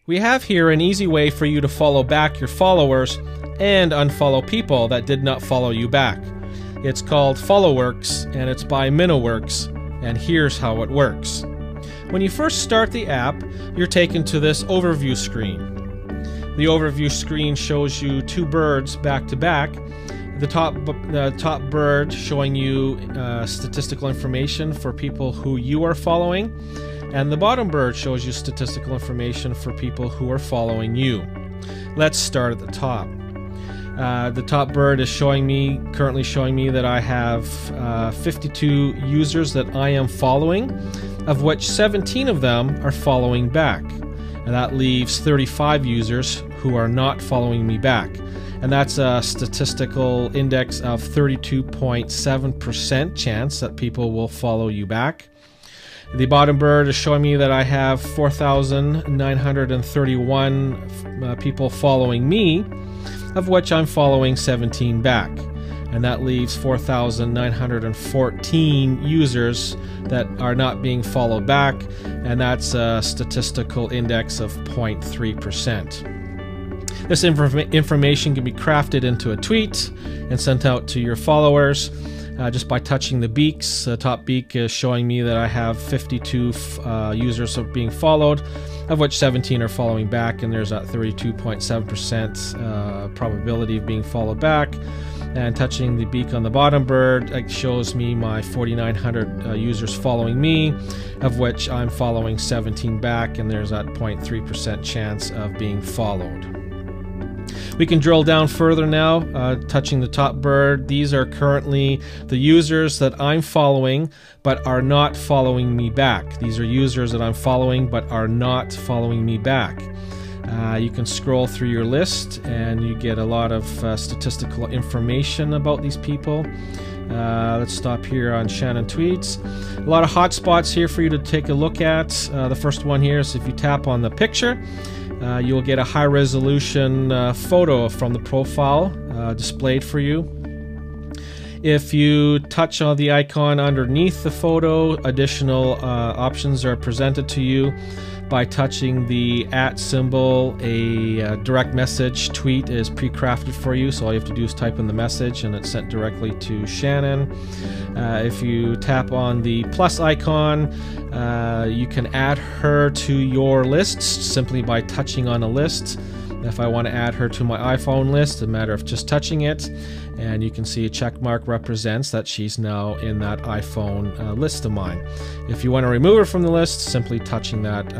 We have here an easy way for you to follow back your followers and unfollow people that did not follow you back. It's called Followorks and it's by Minoworks, and here's how it works. When you first start the app, you're taken to this overview screen. The overview screen shows you two birds back to back. The top bird showing you statistical information for people who you are following, and the bottom bird shows you statistical information for people who are following you. Let's start at the top. The top bird is currently showing me that I have 52 users that I am following, of which 17 of them are following back. And that leaves 35 users who are not following me back. And that's a statistical index of 32.7% chance that people will follow you back. The bottom bird is showing me that I have 4,931 people following me, of which I'm following 17 back. And that leaves 4,914 users that are not being followed back, and that's a statistical index of 0.3%. This information can be crafted into a tweet and sent out to your followers just by touching the beaks. The top beak is showing me that I have 52 users of being followed, of which 17 are following back, and there's that 32.7% probability of being followed back. And touching the beak on the bottom bird, it shows me my 4,900 users following me, of which I'm following 17 back, and there's that 0.3% chance of being followed. We can drill down further now, touching the top bird. These are currently the users that I'm following but are not following me back. These are users that I'm following but are not following me back. You can scroll through your list and you get a lot of statistical information about these people. Let's stop here on Shannon Tweets. A lot of hotspots here for you to take a look at. The first one here is if you tap on the picture, you'll get a high-resolution photo from the profile displayed for you. If you touch on the icon underneath the photo, additional options are presented to you. By touching the @ symbol, a direct message tweet is pre-crafted for you, so all you have to do is type in the message and it's sent directly to Shannon. If you tap on the plus icon, you can add her to your lists simply by touching on a list. If I want to add her to my iPhone list, it's a matter of just touching it, and you can see a check mark represents that she's now in that iPhone list of mine. If you want to remove her from the list, simply touching that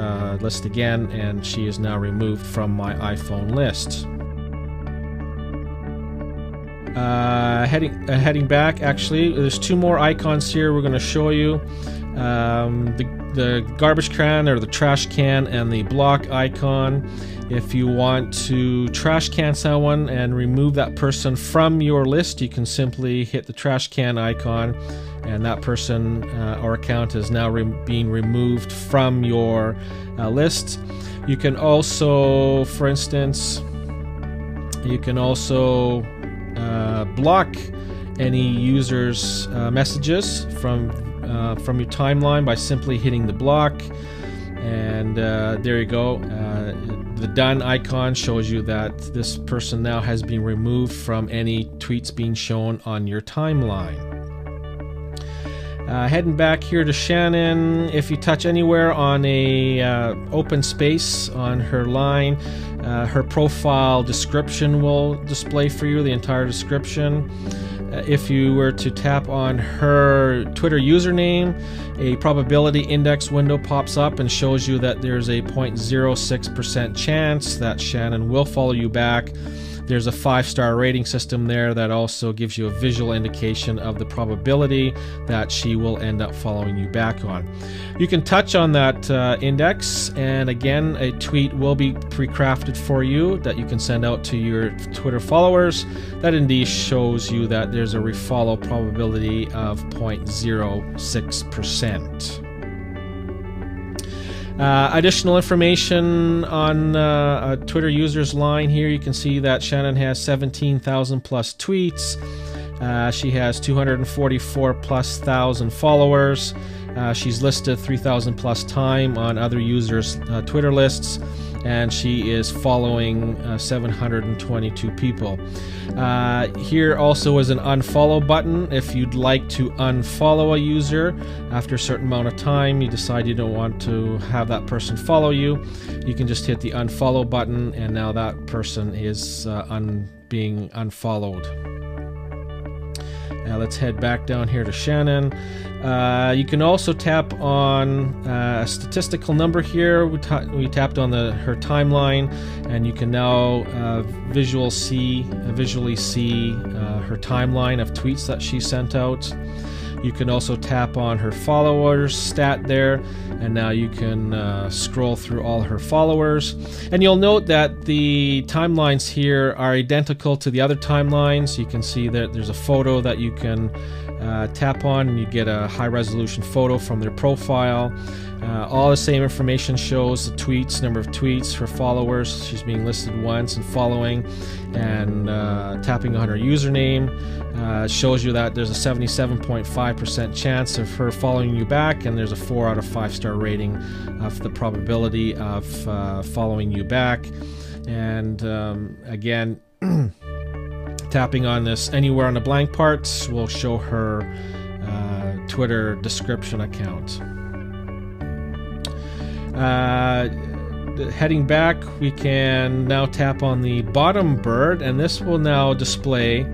list again, and she is now removed from my iPhone list. Heading back, actually, there's two more icons here we're going to show you. The garbage can or the trash can and the block icon. If you want to trash can someone and remove that person from your list, you can simply hit the trash can icon, and that person or account is now being removed from your list. You can also, for instance, block any user's messages from your timeline by simply hitting the block, and there you go. The done icon shows you that this person now has been removed from any tweets being shown on your timeline. Heading back here to Shannon, if you touch anywhere on a open space on her line, her profile description will display for you, the entire description. If you were to tap on her Twitter username, a probability index window pops up and shows you that there's a 0.06% chance that Shannon will follow you back. There's a 5-star rating system there that also gives you a visual indication of the probability that she will end up following you back on. You can touch on that index, and again, a tweet will be pre-crafted for you that you can send out to your Twitter followers that indeed shows you that there's a refollow probability of 0.06%. Additional information on a Twitter user's line here. You can see that Shannon has 17,000 plus tweets. She has 244 plus thousand followers, She's listed 3,000 plus time on other users' Twitter lists, and she is following 722 people. Here also is an unfollow button. If you'd like to unfollow a user after a certain amount of time, you decide you don't want to have that person follow you, you can just hit the unfollow button, and now that person is being unfollowed. Now let's head back down here to Shannon. You can also tap on a statistical number here. We tapped on her timeline, and you can now visually see her timeline of tweets that she sent out. You can also tap on her followers stat there, and now you can scroll through all her followers. And you'll note that the timelines here are identical to the other timelines. You can see that there's a photo that you can tap on, and you get a high-resolution photo from their profile. All the same information shows the tweets, number of tweets, her followers. She's being listed once and following, and tapping on her username shows you that there's a 77.5% chance of her following you back, and there's a 4 out of 5 star rating of the probability of following you back. And again, tapping on this anywhere on the blank parts will show her Twitter description account. Heading back, we can now tap on the bottom bird, and this will now display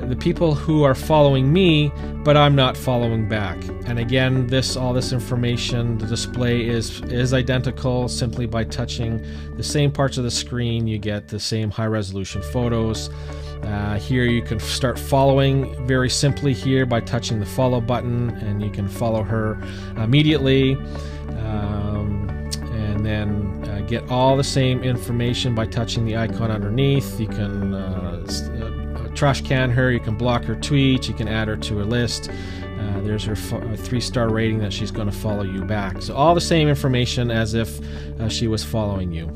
the people who are following me, but I'm not following back. And again, all this information, the display is identical. Simply by touching the same parts of the screen, you get the same high-resolution photos. Here you can start following very simply here by touching the follow button, and you can follow her immediately. And then get all the same information by touching the icon underneath. You can trash can her, you can block her tweets, you can add her to a list. There's her 3-star rating that she's going to follow you back. So all the same information as if she was following you.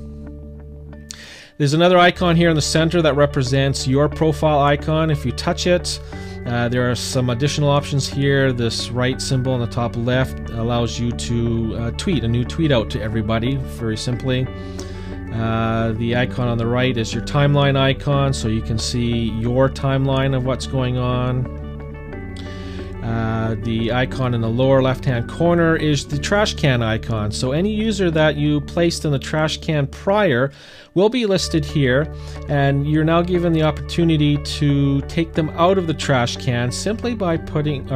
There's another icon here in the center that represents your profile icon. If you touch it, there are some additional options here. This right symbol on the top left allows you to tweet a new tweet out to everybody very simply. The icon on the right is your timeline icon, so you can see your timeline of what's going on. The icon in the lower left-hand corner is the trash can icon. So any user that you placed in the trash can prior will be listed here, and you're now given the opportunity to take them out of the trash can simply by clicking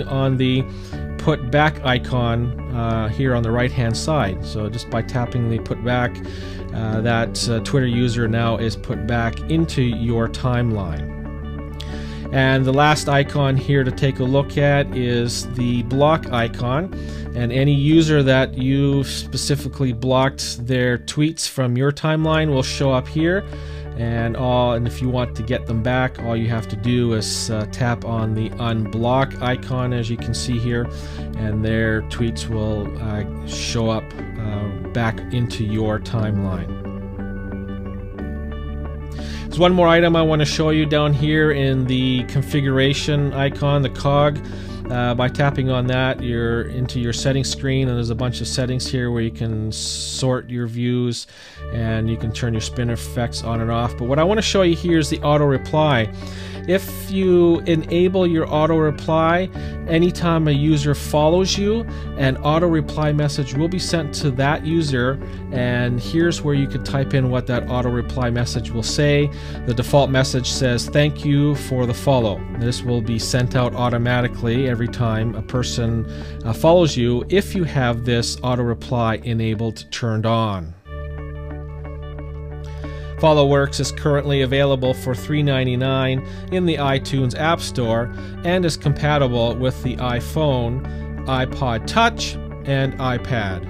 on the put back icon here on the right-hand side. So just by tapping the put back, that Twitter user now is put back into your timeline. And the last icon here to take a look at is the block icon, and any user that you specifically blocked their tweets from your timeline will show up here, and if you want to get them back, all you have to do is tap on the unblock icon, as you can see here, and their tweets will show up back into your timeline. There's one more item I want to show you down here in the configuration icon, the cog. By tapping on that, you're into your settings screen, and there's a bunch of settings here where you can sort your views, and you can turn your spin effects on and off. But what I want to show you here is the auto reply. If you enable your auto reply, anytime a user follows you, an auto reply message will be sent to that user, and here's where you can type in what that auto reply message will say. The default message says, "Thank you for the follow." This will be sent out automatically every time a person follows you if you have this auto reply enabled, turned on. Followorks is currently available for $3.99 in the iTunes App Store and is compatible with the iPhone, iPod Touch, and iPad.